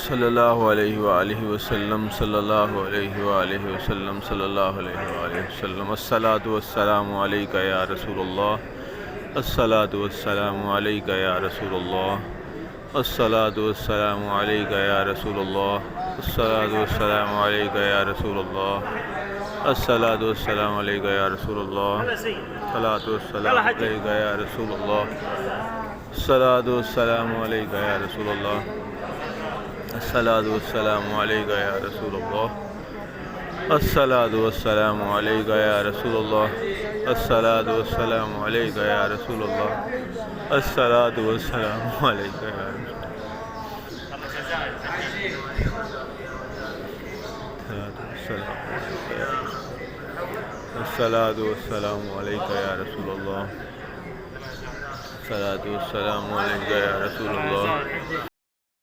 सल्लल्लाहु अलैहि वसल्लम सल्लल्लाहु अलैहि वसल्लम सल्लल्लाहु अलैहि वसल्लम। अस्सलातु वस्सलामु अलैका या रसूलल्लाह, अस्सलातु वस्सलामु अलैका या रसूलल्लाह, अस्सलातु वस्सलामु अलैका या रसूलल्लाह, अस्सलातु वस्सलामु अलैका या रसूलल्लाह, अस्सलातु वस्सलामु अलैका या रसूलल्लाह, अस्सलातु वस्सलामु अलैका या रसूलल्लाह, अस्सलातु वस्सलामु अलैका या रसूलल्लाह, अस्सलातु वस्सलामु अलैका या रसूलल्लाह, अस्सलातु वस्सलामु अलैका या रसूलल्लाह, अस्सलातु वस्सलामु अलैका या रसूलल्लाह, अस्सलातु वस्सलामु अलैका या अस्सलातु वस्सलामु अलैका या रसूलल्लाह, अस्सलातु वस्सलामु अलैका या रसूलल्लाह।